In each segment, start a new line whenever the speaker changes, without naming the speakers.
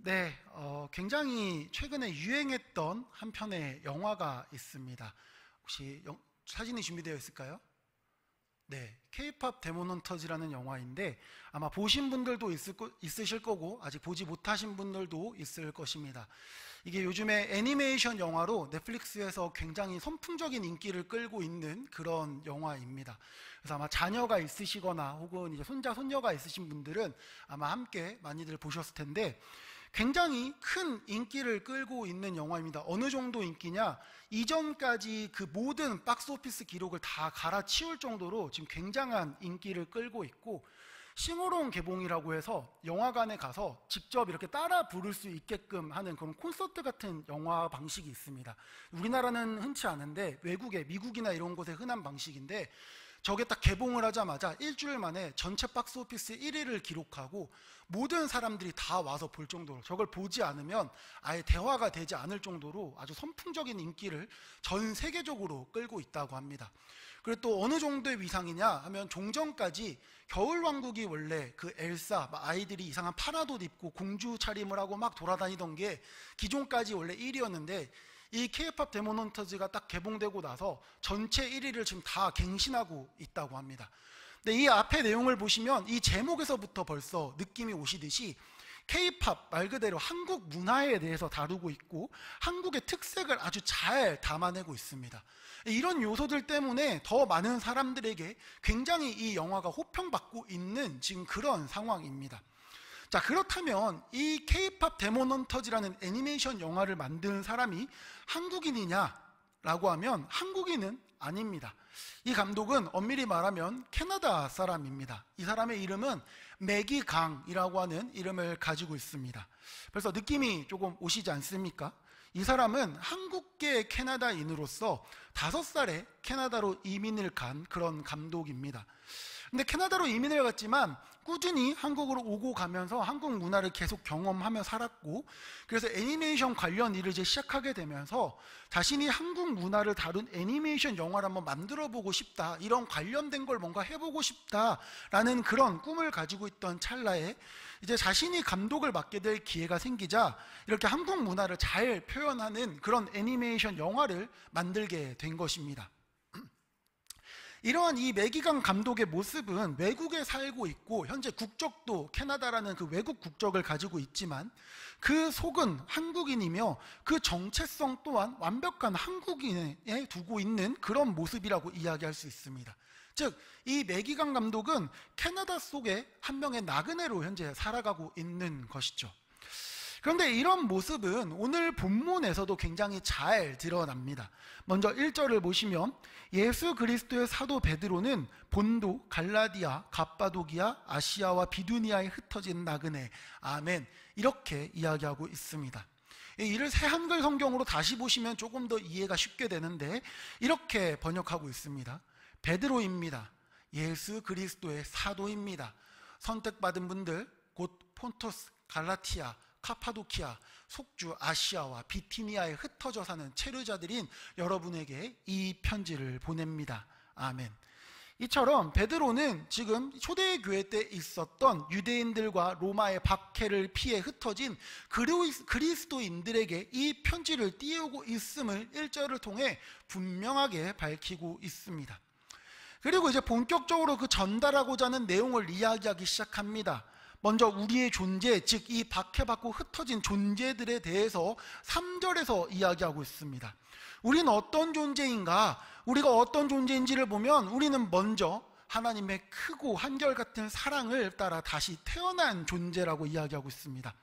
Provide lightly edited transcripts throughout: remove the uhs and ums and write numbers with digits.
네, 굉장히 최근에 유행했던 한 편의 영화가 있습니다. 혹시 사진이 준비되어 있을까요? 네, K-POP 데몬 헌터즈라는 영화인데 아마 보신 분들도 있으실 거고 아직 보지 못하신 분들도 있을 것입니다. 이게 요즘에 애니메이션 영화로 넷플릭스에서 굉장히 선풍적인 인기를 끌고 있는 그런 영화입니다. 그래서 아마 자녀가 있으시거나 혹은 이제 손자, 손녀가 있으신 분들은 아마 함께 많이들 보셨을 텐데 굉장히 큰 인기를 끌고 있는 영화입니다. 어느 정도 인기냐? 이전까지 그 모든 박스오피스 기록을 다 갈아치울 정도로 지금 굉장한 인기를 끌고 있고, 싱어롱 개봉이라고 해서 영화관에 가서 직접 이렇게 따라 부를 수 있게끔 하는 그런 콘서트 같은 영화 방식이 있습니다. 우리나라는 흔치 않은데 외국에, 미국이나 이런 곳에 흔한 방식인데, 저게 딱 개봉을 하자마자 일주일 만에 전체 박스오피스 1위를 기록하고 모든 사람들이 다 와서 볼 정도로, 저걸 보지 않으면 아예 대화가 되지 않을 정도로 아주 선풍적인 인기를 전 세계적으로 끌고 있다고 합니다. 그리고 또 어느 정도의 위상이냐 하면, 종전까지 겨울왕국이 원래 그 엘사, 아이들이 이상한 파란 옷 입고 공주 차림을 하고 막 돌아다니던 게 기존까지 원래 1위였는데, 이 K-POP 데몬 헌터즈가 딱 개봉되고 나서 전체 1위를 지금 다 갱신하고 있다고 합니다. 근데 이 앞에 내용을 보시면 이 제목에서부터 벌써 느낌이 오시듯이 K-POP 말 그대로 한국 문화에 대해서 다루고 있고 한국의 특색을 아주 잘 담아내고 있습니다. 이런 요소들 때문에 더 많은 사람들에게 굉장히 이 영화가 호평받고 있는 지금 그런 상황입니다. 자, 그렇다면 이 K-POP 데몬 헌터즈라는 애니메이션 영화를 만든 사람이 한국인이냐? 라고 하면 한국인은 아닙니다. 이 감독은 엄밀히 말하면 캐나다 사람입니다. 이 사람의 이름은 매기 강이라고 하는 이름을 가지고 있습니다. 그래서 느낌이 조금 오시지 않습니까? 이 사람은 한국계 캐나다인으로서 5살에 캐나다로 이민을 간 그런 감독입니다. 근데 캐나다로 이민을 갔지만 꾸준히 한국으로 오고 가면서 한국 문화를 계속 경험하며 살았고, 그래서 애니메이션 관련 일을 이제 시작하게 되면서 자신이 한국 문화를 다룬 애니메이션 영화를 한번 만들어 보고 싶다, 이런 관련된 걸 뭔가 해보고 싶다라는 그런 꿈을 가지고 있던 찰나에 이제 자신이 감독을 맡게 될 기회가 생기자 이렇게 한국 문화를 잘 표현하는 그런 애니메이션 영화를 만들게 된 것입니다. 이러한 이 매기강 감독의 모습은 외국에 살고 있고 현재 국적도 캐나다라는 그 외국 국적을 가지고 있지만 그 속은 한국인이며 그 정체성 또한 완벽한 한국인에 두고 있는 그런 모습이라고 이야기할 수 있습니다. 즉, 이 매기강 감독은 캐나다 속의 한 명의 나그네로 현재 살아가고 있는 것이죠. 그런데 이런 모습은 오늘 본문에서도 굉장히 잘 드러납니다. 먼저 1절을 보시면 예수 그리스도의 사도 베드로는 본도, 갈라디아, 갑바도기아, 아시아와 비두니아에 흩어진 나그네, 아멘, 이렇게 이야기하고 있습니다. 이를 새 한글 성경으로 다시 보시면 조금 더 이해가 쉽게 되는데 이렇게 번역하고 있습니다. 베드로입니다. 예수 그리스도의 사도입니다. 선택받은 분들, 곧 폰토스, 갈라티아, 카파도키아, 속주, 아시아와 비티니아에 흩어져 사는 체류자들인 여러분에게 이 편지를 보냅니다. 아멘. 이처럼 베드로는 지금 초대교회 때 있었던 유대인들과 로마의 박해를 피해 흩어진 그리스도인들에게 이 편지를 띄우고 있음을 1절을 통해 분명하게 밝히고 있습니다. 그리고 이제 본격적으로 그 전달하고자 하는 내용을 이야기하기 시작합니다. 먼저 우리의 존재, 즉 이 박해받고 흩어진 존재들에 대해서 3절에서 이야기하고 있습니다. 우리는 어떤 존재인가? 우리가 어떤 존재인지를 보면 우리는 먼저 하나님의 크고 한결같은 사랑을 따라 다시 태어난 존재라고 이야기하고 있습니다.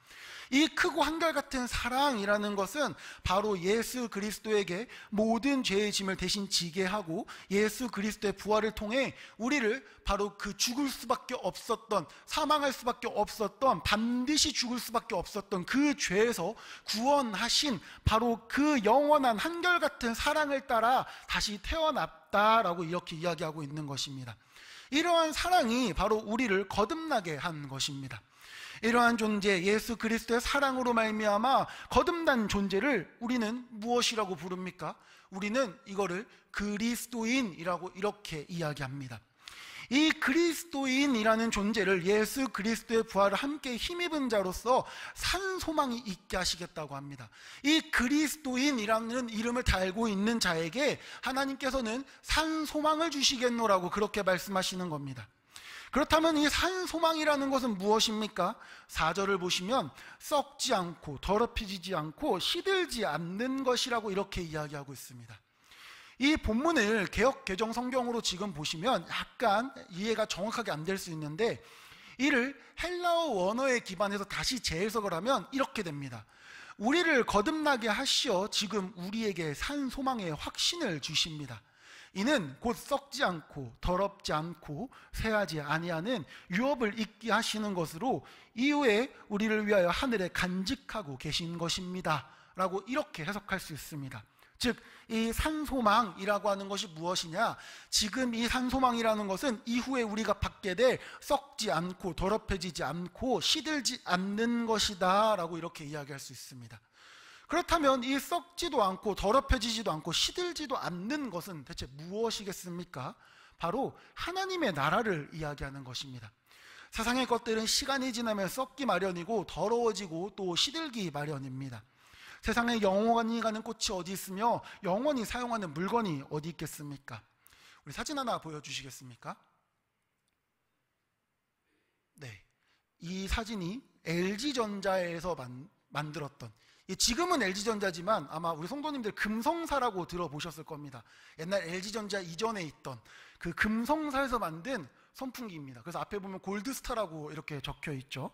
이 크고 한결같은 사랑이라는 것은 바로 예수 그리스도에게 모든 죄의 짐을 대신 지게 하고 예수 그리스도의 부활을 통해 우리를 바로 그 죽을 수밖에 없었던, 사망할 수밖에 없었던, 반드시 죽을 수밖에 없었던 그 죄에서 구원하신 바로 그 영원한 한결같은 사랑을 따라 다시 태어났다라고 이렇게 이야기하고 있는 것입니다. 이러한 사랑이 바로 우리를 거듭나게 한 것입니다. 이러한 존재, 예수 그리스도의 사랑으로 말미암아 거듭난 존재를 우리는 무엇이라고 부릅니까? 우리는 이거를 그리스도인이라고 이렇게 이야기합니다. 이 그리스도인이라는 존재를 예수 그리스도의 부활을 함께 힘입은 자로서 산 소망이 있게 하시겠다고 합니다. 이 그리스도인이라는 이름을 달고 있는 자에게 하나님께서는 산 소망을 주시겠노라고 그렇게 말씀하시는 겁니다. 그렇다면 이 산 소망이라는 것은 무엇입니까? 4절을 보시면 썩지 않고 더럽혀지지 않고 시들지 않는 것이라고 이렇게 이야기하고 있습니다. 이 본문을 개역 개정 성경으로 지금 보시면 약간 이해가 정확하게 안 될 수 있는데, 이를 헬라어 원어에 기반해서 다시 재해석을 하면 이렇게 됩니다. 우리를 거듭나게 하시어 지금 우리에게 산 소망의 확신을 주십니다. 이는 곧 썩지 않고 더럽지 않고 쇠하지 아니하는 유업을 잊게 하시는 것으로 이후에 우리를 위하여 하늘에 간직하고 계신 것입니다 라고 이렇게 해석할 수 있습니다. 즉, 이 산소망이라고 하는 것이 무엇이냐? 지금 이 산소망이라는 것은 이후에 우리가 받게 될 썩지 않고 더럽혀지지 않고 시들지 않는 것이다 라고 이렇게 이야기할 수 있습니다. 그렇다면 이 썩지도 않고 더럽혀지지도 않고 시들지도 않는 것은 대체 무엇이겠습니까? 바로 하나님의 나라를 이야기하는 것입니다. 세상의 것들은 시간이 지나면 썩기 마련이고 더러워지고 또 시들기 마련입니다. 세상에 영원히 가는 꽃이 어디 있으며 영원히 사용하는 물건이 어디 있겠습니까? 우리 사진 하나 보여주시겠습니까? 네, 이 사진이 LG전자에서 만들었던, 지금은 LG전자지만 아마 우리 성도님들 금성사라고 들어보셨을 겁니다. 옛날 LG전자 이전에 있던 그 금성사에서 만든 선풍기입니다. 그래서 앞에 보면 골드스타라고 이렇게 적혀 있죠.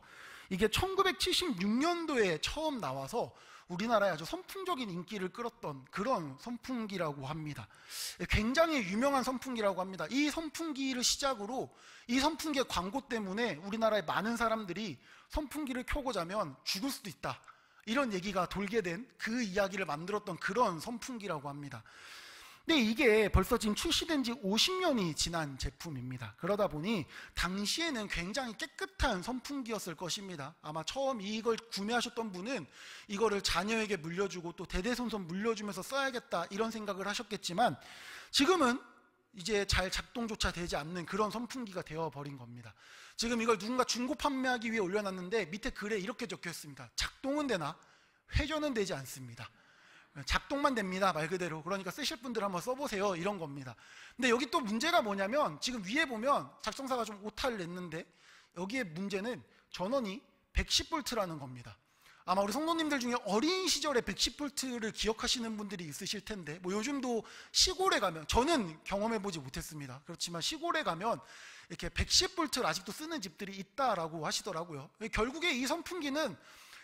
이게 1976년도에 처음 나와서 우리나라에 아주 선풍적인 인기를 끌었던 그런 선풍기라고 합니다. 굉장히 유명한 선풍기라고 합니다. 이 선풍기를 시작으로 이 선풍기의 광고 때문에 우리나라의 많은 사람들이 선풍기를 켜고 자면 죽을 수도 있다, 이런 얘기가 돌게 된 그 이야기를 만들었던 그런 선풍기라고 합니다. 근데 이게 벌써 지금 출시된 지 50년이 지난 제품입니다. 그러다 보니 당시에는 굉장히 깨끗한 선풍기였을 것입니다. 아마 처음 이걸 구매하셨던 분은 이거를 자녀에게 물려주고 또 대대손손 물려주면서 써야겠다 이런 생각을 하셨겠지만, 지금은 이제 잘 작동조차 되지 않는 그런 선풍기가 되어버린 겁니다. 지금 이걸 누군가 중고 판매하기 위해 올려놨는데 밑에 글에 이렇게 적혀 있습니다. 작동은 되나 회전은 되지 않습니다. 작동만 됩니다, 말 그대로. 그러니까 쓰실 분들 한번 써보세요, 이런 겁니다. 근데 여기 또 문제가 뭐냐면, 지금 위에 보면 작성사가 좀 오타를 냈는데 여기에 문제는 전원이 110V라는 겁니다. 아마 우리 성도님들 중에 어린 시절에 110V를 기억하시는 분들이 있으실 텐데, 뭐 요즘도 시골에 가면, 저는 경험해보지 못했습니다. 그렇지만 시골에 가면 이렇게 110V를 아직도 쓰는 집들이 있다라고 하시더라고요. 결국에 이 선풍기는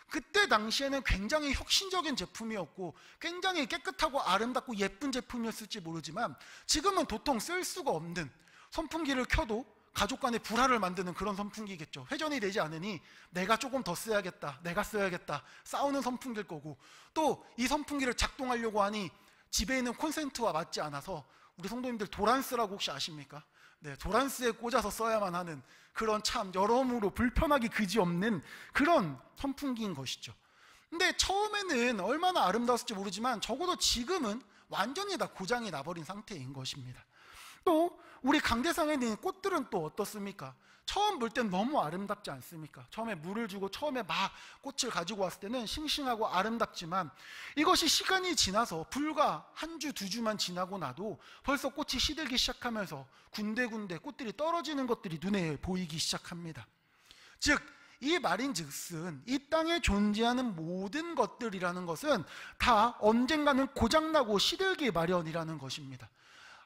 그때 당시에는 굉장히 혁신적인 제품이었고 굉장히 깨끗하고 아름답고 예쁜 제품이었을지 모르지만, 지금은 도통 쓸 수가 없는, 선풍기를 켜도 가족 간에 불화를 만드는 그런 선풍기겠죠. 회전이 되지 않으니 내가 조금 더 써야겠다, 내가 써야겠다, 싸우는 선풍기일 거고, 또 이 선풍기를 작동하려고 하니 집에 있는 콘센트와 맞지 않아서, 우리 성도님들 도란스라고 혹시 아십니까? 네, 도란스에 꽂아서 써야만 하는 그런 참 여러모로 불편하기 그지없는 그런 선풍기인 것이죠. 근데 처음에는 얼마나 아름다웠을지 모르지만 적어도 지금은 완전히 다 고장이 나버린 상태인 것입니다. 또 우리 강대상에 있는 꽃들은 또 어떻습니까? 처음 볼 땐 너무 아름답지 않습니까? 처음에 물을 주고 처음에 막 꽃을 가지고 왔을 때는 싱싱하고 아름답지만, 이것이 시간이 지나서 불과 한 주, 두 주만 지나고 나도 벌써 꽃이 시들기 시작하면서 군데군데 꽃들이 떨어지는 것들이 눈에 보이기 시작합니다. 즉, 이 말인즉슨 이 땅에 존재하는 모든 것들이라는 것은 다 언젠가는 고장나고 시들기 마련이라는 것입니다.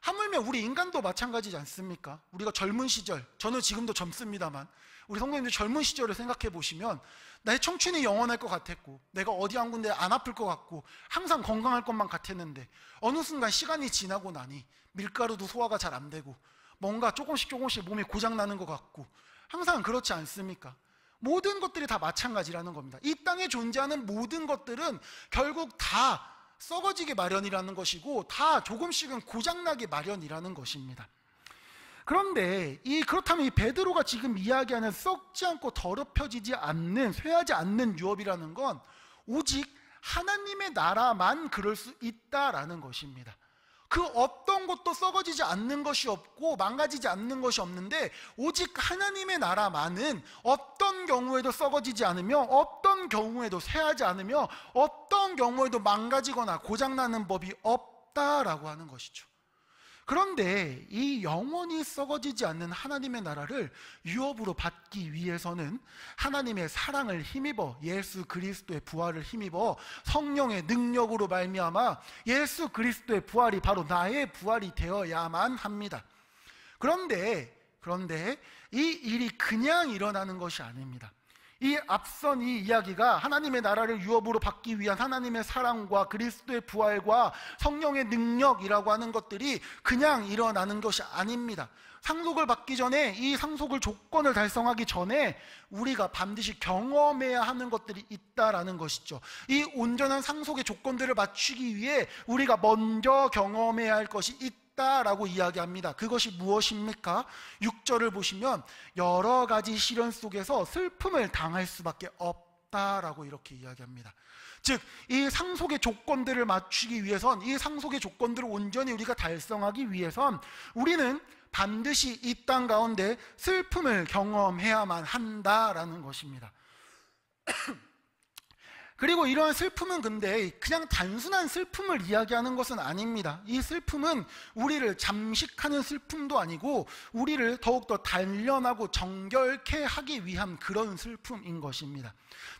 하물며 우리 인간도 마찬가지지 않습니까? 우리가 젊은 시절, 저는 지금도 젊습니다만 우리 성도님들 젊은 시절을 생각해 보시면 나의 청춘이 영원할 것 같았고, 내가 어디 한 군데 안 아플 것 같고 항상 건강할 것만 같았는데, 어느 순간 시간이 지나고 나니 밀가루도 소화가 잘 안 되고 뭔가 조금씩 몸이 고장나는 것 같고, 항상 그렇지 않습니까? 모든 것들이 다 마찬가지라는 겁니다. 이 땅에 존재하는 모든 것들은 결국 다 썩어지기 마련이라는 것이고 다 조금씩은 고장나기 마련이라는 것입니다. 그런데 그렇다면 이 베드로가 지금 이야기하는 썩지 않고 더럽혀지지 않는, 쇠하지 않는 유업이라는 건 오직 하나님의 나라만 그럴 수 있다라는 것입니다. 그 어떤 것도 썩어지지 않는 것이 없고 망가지지 않는 것이 없는데, 오직 하나님의 나라만은 어떤 경우에도 썩어지지 않으며, 어떤 경우에도 쇠하지 않으며, 어떤 경우에도 망가지거나 고장나는 법이 없다라고 하는 것이죠. 그런데 이 영원히 썩어지지 않는 하나님의 나라를 유업으로 받기 위해서는 하나님의 사랑을 힘입어, 예수 그리스도의 부활을 힘입어 성령의 능력으로 말미암아 예수 그리스도의 부활이 바로 나의 부활이 되어야만 합니다. 그런데 이 일이 그냥 일어나는 것이 아닙니다. 이 앞선 이 이야기가 하나님의 나라를 유업으로 받기 위한 하나님의 사랑과 그리스도의 부활과 성령의 능력이라고 하는 것들이 그냥 일어나는 것이 아닙니다. 상속을 받기 전에, 이 상속을 조건을 달성하기 전에 우리가 반드시 경험해야 하는 것들이 있다라는 것이죠. 이 온전한 상속의 조건들을 맞추기 위해 우리가 먼저 경험해야 할 것이 있다라고 이야기합니다. 그것이 무엇입니까? 6절을 보시면 여러 가지 시련 속에서 슬픔을 당할 수밖에 없다라고 이렇게 이야기합니다. 즉, 이 상속의 조건들을 맞추기 위해선, 이 상속의 조건들을 온전히 우리가 달성하기 위해선 우리는 반드시 이 땅 가운데 슬픔을 경험해야만 한다라는 것입니다. 그리고 이러한 슬픔은 근데 그냥 단순한 슬픔을 이야기하는 것은 아닙니다. 이 슬픔은 우리를 잠식하는 슬픔도 아니고 우리를 더욱더 단련하고 정결케 하기 위한 그런 슬픔인 것입니다.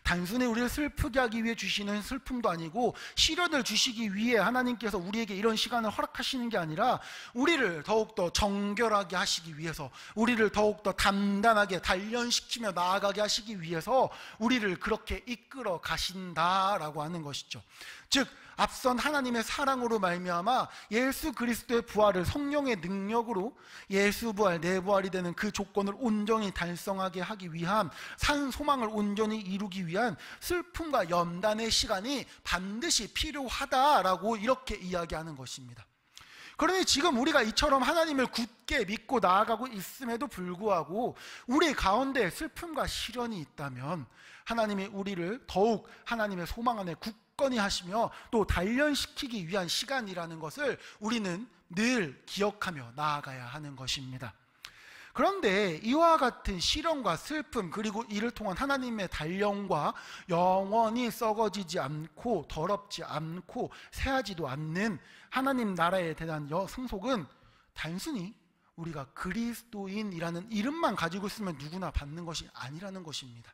단순히 우리를 슬프게 하기 위해 주시는 슬픔도 아니고 시련을 주시기 위해 하나님께서 우리에게 이런 시간을 허락하시는 게 아니라 우리를 더욱더 정결하게 하시기 위해서, 우리를 더욱더 단단하게 단련시키며 나아가게 하시기 위해서 우리를 그렇게 이끌어 가신다라고 하는 것이죠. 즉, 앞선 하나님의 사랑으로 말미암아 예수 그리스도의 부활을 성령의 능력으로 예수 부활, 내 부활이 되는 그 조건을 온전히 달성하게 하기 위한, 산 소망을 온전히 이루기 위한 슬픔과 연단의 시간이 반드시 필요하다라고 이렇게 이야기하는 것입니다. 그러니 지금 우리가 이처럼 하나님을 굳게 믿고 나아가고 있음에도 불구하고 우리 가운데 슬픔과 시련이 있다면 하나님이 우리를 더욱 하나님의 소망 안에 굳건히 하시며 또 단련시키기 위한 시간이라는 것을 우리는 늘 기억하며 나아가야 하는 것입니다. 그런데 이와 같은 시련과 슬픔, 그리고 이를 통한 하나님의 단련과 영원히 썩어지지 않고 더럽지 않고 새하지도 않는 하나님 나라에 대한 상속은 단순히 우리가 그리스도인이라는 이름만 가지고 있으면 누구나 받는 것이 아니라는 것입니다.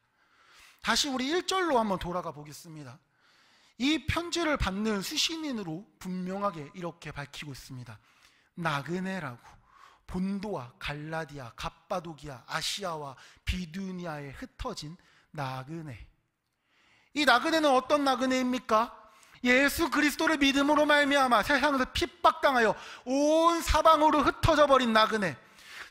다시 우리 1절로 한번 돌아가 보겠습니다. 이 편지를 받는 수신인으로 분명하게 이렇게 밝히고 있습니다. 나그네라고, 본도와 갈라디아, 갑바도기아, 아시아와 비두니아에 흩어진 나그네. 이 나그네는 어떤 나그네입니까? 예수 그리스도를 믿음으로 말미암아 세상에서 핍박당하여 온 사방으로 흩어져 버린 나그네.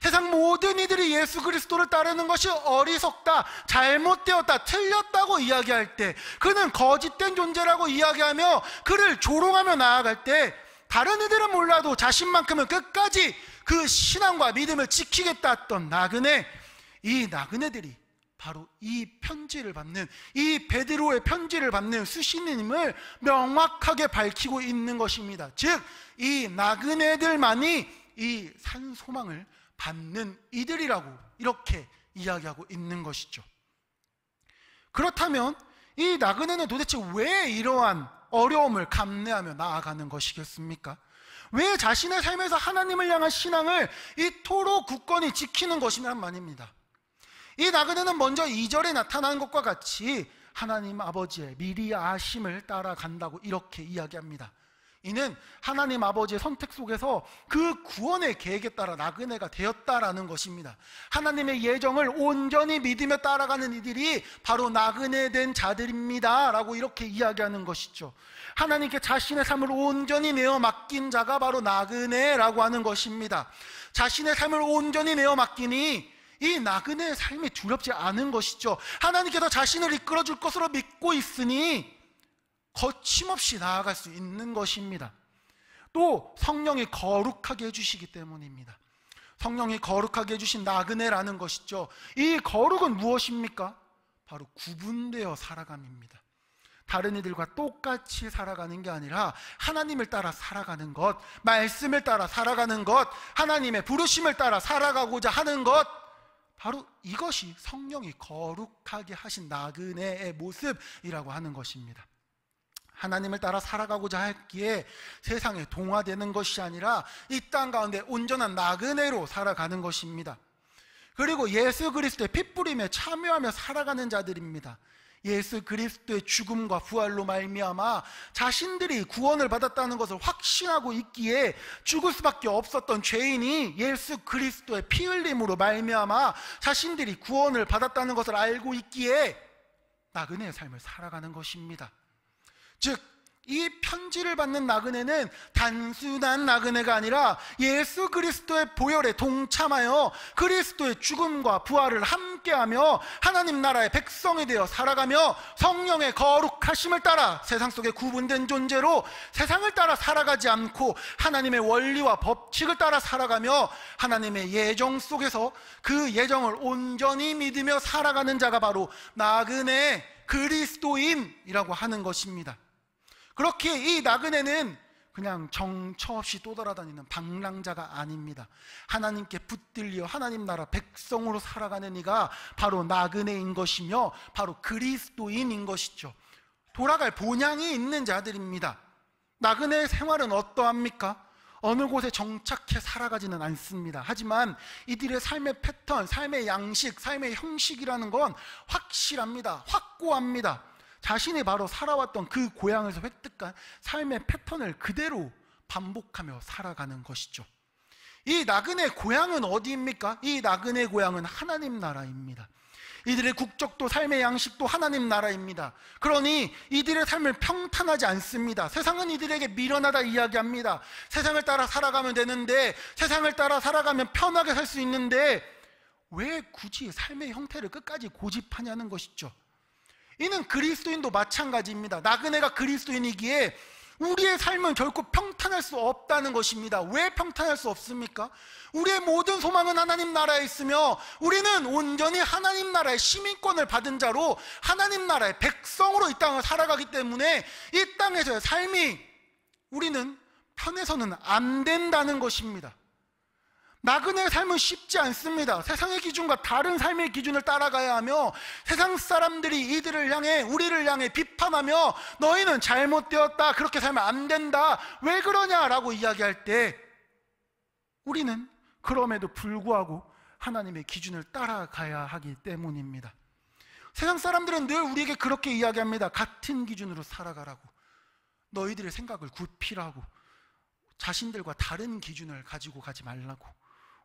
세상 모든 이들이 예수 그리스도를 따르는 것이 어리석다, 잘못되었다, 틀렸다고 이야기할 때, 그는 거짓된 존재라고 이야기하며 그를 조롱하며 나아갈 때, 다른 이들은 몰라도 자신만큼은 끝까지 그 신앙과 믿음을 지키겠다 했던 나그네, 이 나그네들이 바로 이 편지를 받는, 이 베드로의 편지를 받는 수신님을 명확하게 밝히고 있는 것입니다. 즉, 이 나그네들만이 이 산소망을 받는 이들이라고 이렇게 이야기하고 있는 것이죠. 그렇다면 이 나그네는 도대체 왜 이러한 어려움을 감내하며 나아가는 것이겠습니까? 왜 자신의 삶에서 하나님을 향한 신앙을 이토록 굳건히 지키는 것이란 말입니다. 이 나그네는 먼저 2절에 나타난 것과 같이 하나님 아버지의 미리 아심을 따라간다고 이렇게 이야기합니다. 이는 하나님 아버지의 선택 속에서 그 구원의 계획에 따라 나그네가 되었다라는 것입니다. 하나님의 예정을 온전히 믿으며 따라가는 이들이 바로 나그네 된 자들입니다 라고 이렇게 이야기하는 것이죠. 하나님께 자신의 삶을 온전히 내어 맡긴 자가 바로 나그네라고 하는 것입니다. 자신의 삶을 온전히 내어 맡기니 이 나그네의 삶이 두렵지 않은 것이죠. 하나님께서 자신을 이끌어 줄 것으로 믿고 있으니 거침없이 나아갈 수 있는 것입니다. 또 성령이 거룩하게 해주시기 때문입니다. 성령이 거룩하게 해주신 나그네라는 것이죠. 이 거룩은 무엇입니까? 바로 구분되어 살아감입니다. 다른 이들과 똑같이 살아가는 게 아니라 하나님을 따라 살아가는 것, 말씀을 따라 살아가는 것, 하나님의 부르심을 따라 살아가고자 하는 것, 바로 이것이 성령이 거룩하게 하신 나그네의 모습이라고 하는 것입니다. 하나님을 따라 살아가고자 했기에 세상에 동화되는 것이 아니라 이 땅 가운데 온전한 나그네로 살아가는 것입니다. 그리고 예수 그리스도의 핏부림에 참여하며 살아가는 자들입니다. 예수 그리스도의 죽음과 부활로 말미암아 자신들이 구원을 받았다는 것을 확신하고 있기에 죽을 수밖에 없었던 죄인이 예수 그리스도의 피 흘림으로 말미암아 자신들이 구원을 받았다는 것을 알고 있기에 나그네의 삶을 살아가는 것입니다. 즉, 이 편지를 받는 나그네는 단순한 나그네가 아니라 예수 그리스도의 보혈에 동참하여 그리스도의 죽음과 부활을 함께하며 하나님 나라의 백성이 되어 살아가며 성령의 거룩하심을 따라 세상 속에 구분된 존재로 세상을 따라 살아가지 않고 하나님의 원리와 법칙을 따라 살아가며 하나님의 예정 속에서 그 예정을 온전히 믿으며 살아가는 자가 바로 나그네 그리스도인이라고 하는 것입니다. 그렇게 이 나그네는 그냥 정처 없이 떠돌아다니는 방랑자가 아닙니다. 하나님께 붙들려 하나님 나라 백성으로 살아가는 이가 바로 나그네인 것이며 바로 그리스도인인 것이죠. 돌아갈 본향이 있는 자들입니다. 나그네의 생활은 어떠합니까? 어느 곳에 정착해 살아가지는 않습니다. 하지만 이들의 삶의 패턴, 삶의 양식, 삶의 형식이라는 건 확실합니다. 확고합니다. 자신이 바로 살아왔던 그 고향에서 획득한 삶의 패턴을 그대로 반복하며 살아가는 것이죠. 이 나그네 고향은 어디입니까? 이 나그네 고향은 하나님 나라입니다. 이들의 국적도 삶의 양식도 하나님 나라입니다. 그러니 이들의 삶을 평탄하지 않습니다. 세상은 이들에게 미련하다 이야기합니다. 세상을 따라 살아가면 되는데, 세상을 따라 살아가면 편하게 살 수 있는데 왜 굳이 삶의 형태를 끝까지 고집하냐는 것이죠. 이는 그리스도인도 마찬가지입니다. 나그네가 그리스도인이기에 우리의 삶은 결코 평탄할 수 없다는 것입니다. 왜 평탄할 수 없습니까? 우리의 모든 소망은 하나님 나라에 있으며 우리는 온전히 하나님 나라의 시민권을 받은 자로 하나님 나라의 백성으로 이 땅을 살아가기 때문에 이 땅에서의 삶이 우리는 편해서는 안 된다는 것입니다. 나그네의 삶은 쉽지 않습니다. 세상의 기준과 다른 삶의 기준을 따라가야 하며 세상 사람들이 이들을 향해, 우리를 향해 비판하며 너희는 잘못되었다, 그렇게 살면 안 된다, 왜 그러냐라고 이야기할 때 우리는 그럼에도 불구하고 하나님의 기준을 따라가야 하기 때문입니다. 세상 사람들은 늘 우리에게 그렇게 이야기합니다. 같은 기준으로 살아가라고, 너희들의 생각을 굽히라고, 자신들과 다른 기준을 가지고 가지 말라고.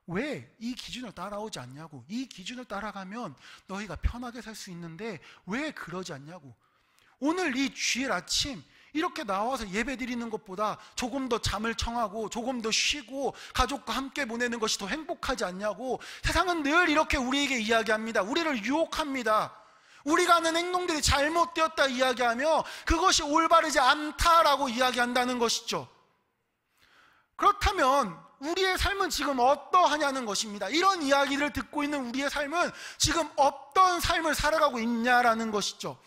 왜 이 기준을 따라오지 않냐고. 이 기준을 따라가면 너희가 편하게 살 수 있는데 왜 그러지 않냐고. 오늘 이 주일 아침 이렇게 나와서 예배 드리는 것보다 조금 더 잠을 청하고 조금 더 쉬고 가족과 함께 보내는 것이 더 행복하지 않냐고. 세상은 늘 이렇게 우리에게 이야기합니다. 우리를 유혹합니다. 우리가 하는 행동들이 잘못되었다 이야기하며 그것이 올바르지 않다라고 이야기한다는 것이죠. 그렇다면 우리의 삶은 지금 어떠하냐는 것입니다. 이런 이야기를 듣고 있는 우리의 삶은 지금 어떤 삶을 살아가고 있냐라는 것이죠.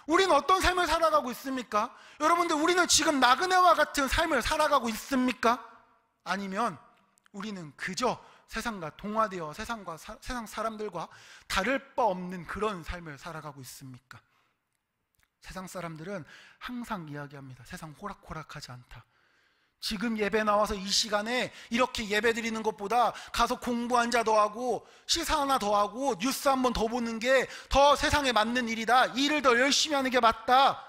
우리는 어떤 삶을 살아가고 있습니까? 여러분들, 우리는 지금 나그네와 같은 삶을 살아가고 있습니까? 아니면 우리는 그저 세상과 동화되어 세상 사람들과 다를 바 없는 그런 삶을 살아가고 있습니까? 세상 사람들은 항상 이야기합니다. 세상 호락호락하지 않다. 지금 예배 나와서 이 시간에 이렇게 예배 드리는 것보다 가서 공부 한 자 더 하고 시사 하나 더 하고 뉴스 한 번 더 보는 게 더 세상에 맞는 일이다. 일을 더 열심히 하는 게 맞다.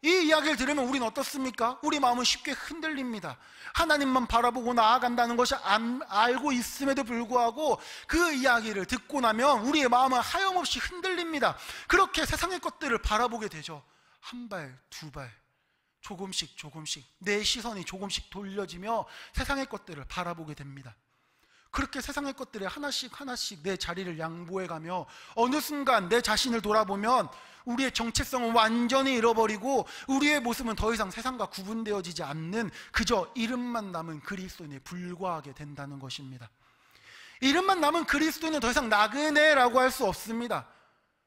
이 이야기를 들으면 우리는 어떻습니까? 우리 마음은 쉽게 흔들립니다. 하나님만 바라보고 나아간다는 것을 알고 있음에도 불구하고 그 이야기를 듣고 나면 우리의 마음은 하염없이 흔들립니다. 그렇게 세상의 것들을 바라보게 되죠. 한 발, 두 발, 조금씩 내 시선이 조금씩 돌려지며 세상의 것들을 바라보게 됩니다. 그렇게 세상의 것들에 하나씩 내 자리를 양보해가며 어느 순간 내 자신을 돌아보면 우리의 정체성은 완전히 잃어버리고 우리의 모습은 더 이상 세상과 구분되어지지 않는 그저 이름만 남은 그리스도인에 불과하게 된다는 것입니다. 이름만 남은 그리스도인은 더 이상 나그네라고 할 수 없습니다.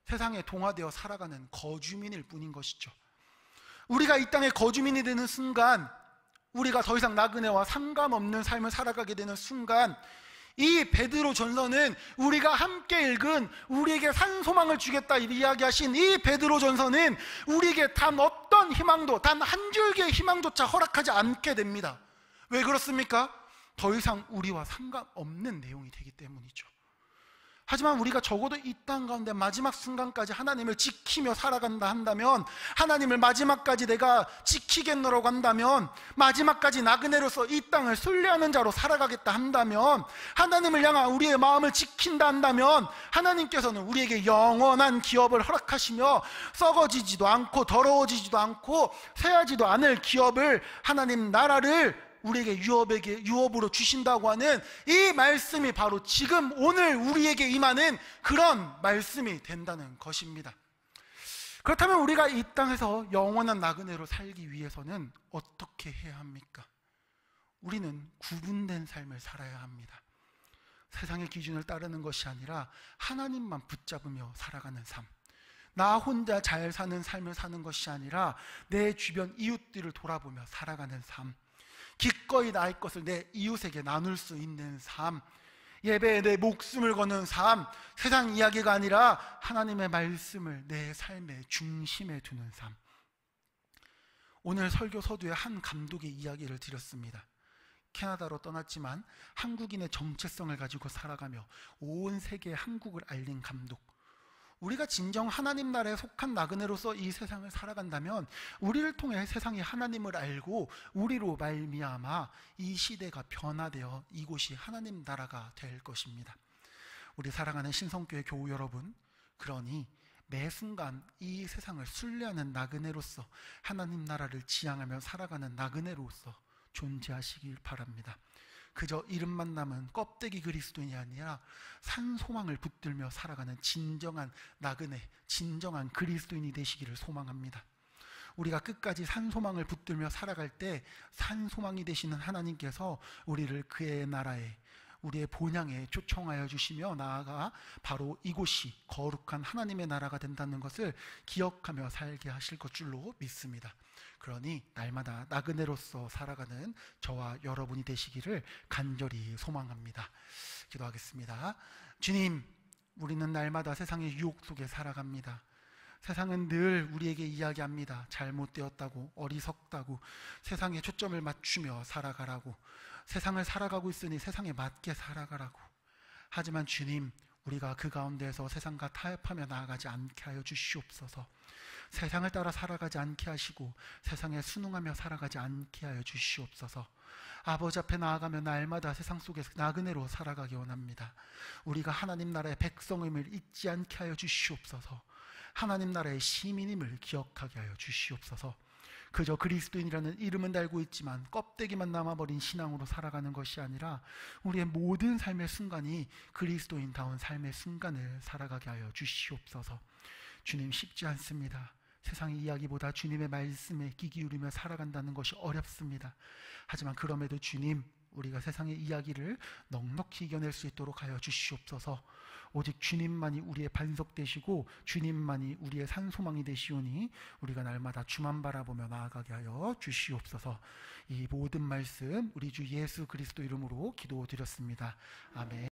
세상에 동화되어 살아가는 거주민일 뿐인 것이죠. 우리가 이 땅의 거주민이 되는 순간, 우리가 더 이상 나그네와 상관없는 삶을 살아가게 되는 순간, 이 베드로 전서는 우리가 함께 읽은 우리에게 산 소망을 주겠다 이야기하신 이 베드로 전서는 우리에게 단 어떤 희망도, 단 한 줄기의 희망조차 허락하지 않게 됩니다. 왜 그렇습니까? 더 이상 우리와 상관없는 내용이 되기 때문이죠. 하지만 우리가 적어도 이 땅 가운데 마지막 순간까지 하나님을 지키며 살아간다 한다면, 하나님을 마지막까지 내가 지키겠노라고 한다면, 마지막까지 나그네로서 이 땅을 순례하는 자로 살아가겠다 한다면, 하나님을 향한 우리의 마음을 지킨다 한다면, 하나님께서는 우리에게 영원한 기업을 허락하시며 썩어지지도 않고 더러워지지도 않고 새하지도 않을 기업을, 하나님 나라를 우리에게 유업으로 주신다고 하는 이 말씀이 바로 지금 오늘 우리에게 임하는 그런 말씀이 된다는 것입니다. 그렇다면 우리가 이 땅에서 영원한 나그네로 살기 위해서는 어떻게 해야 합니까? 우리는 구분된 삶을 살아야 합니다. 세상의 기준을 따르는 것이 아니라 하나님만 붙잡으며 살아가는 삶, 나 혼자 잘 사는 삶을 사는 것이 아니라 내 주변 이웃들을 돌아보며 살아가는 삶, 기꺼이 나의 것을 내 이웃에게 나눌 수 있는 삶, 예배에 내 목숨을 거는 삶, 세상 이야기가 아니라 하나님의 말씀을 내 삶의 중심에 두는 삶. 오늘 설교 서두에 한 감독의 이야기를 드렸습니다. 캐나다로 떠났지만 한국인의 정체성을 가지고 살아가며 온 세계에 한국을 알린 감독. 우리가 진정 하나님 나라에 속한 나그네로서 이 세상을 살아간다면 우리를 통해 세상이 하나님을 알고 우리로 말미암아 이 시대가 변화되어 이곳이 하나님 나라가 될 것입니다. 우리 사랑하는 신성교회 교우 여러분, 그러니 매 순간 이 세상을 순례하는 나그네로서 하나님 나라를 지향하며 살아가는 나그네로서 존재하시길 바랍니다. 그저 이름만 남은 껍데기 그리스도인이 아니라 산소망을 붙들며 살아가는 진정한 나그네, 진정한 그리스도인이 되시기를 소망합니다. 우리가 끝까지 산소망을 붙들며 살아갈 때 산소망이 되시는 하나님께서 우리를 그의 나라에, 우리의 본향에 초청하여 주시며 나아가 바로 이곳이 거룩한 하나님의 나라가 된다는 것을 기억하며 살게 하실 것 줄로 믿습니다. 그러니 날마다 나그네로서 살아가는 저와 여러분이 되시기를 간절히 소망합니다. 기도하겠습니다. 주님, 우리는 날마다 세상의 유혹 속에 살아갑니다. 세상은 늘 우리에게 이야기합니다. 잘못되었다고, 어리석다고, 세상에 초점을 맞추며 살아가라고, 세상을 살아가고 있으니 세상에 맞게 살아가라고. 하지만 주님, 우리가 그 가운데에서 세상과 타협하며 나아가지 않게 하여 주시옵소서. 세상을 따라 살아가지 않게 하시고 세상에 순응하며 살아가지 않게 하여 주시옵소서. 아버지 앞에 나아가며 날마다 세상 속에서 나그네로 살아가기 원합니다. 우리가 하나님 나라의 백성임을 잊지 않게 하여 주시옵소서. 하나님 나라의 시민임을 기억하게 하여 주시옵소서. 그저 그리스도인이라는 이름은 달고 있지만 껍데기만 남아버린 신앙으로 살아가는 것이 아니라 우리의 모든 삶의 순간이 그리스도인다운 삶의 순간을 살아가게 하여 주시옵소서. 주님, 쉽지 않습니다. 세상의 이야기보다 주님의 말씀에 귀 기울이며 살아간다는 것이 어렵습니다. 하지만 그럼에도 주님, 우리가 세상의 이야기를 넉넉히 이겨낼 수 있도록 하여 주시옵소서. 오직 주님만이 우리의 반석 되시고 주님만이 우리의 산소망이 되시오니 우리가 날마다 주만 바라보며 나아가게 하여 주시옵소서. 이 모든 말씀 우리 주 예수 그리스도 이름으로 기도드렸습니다. 아멘.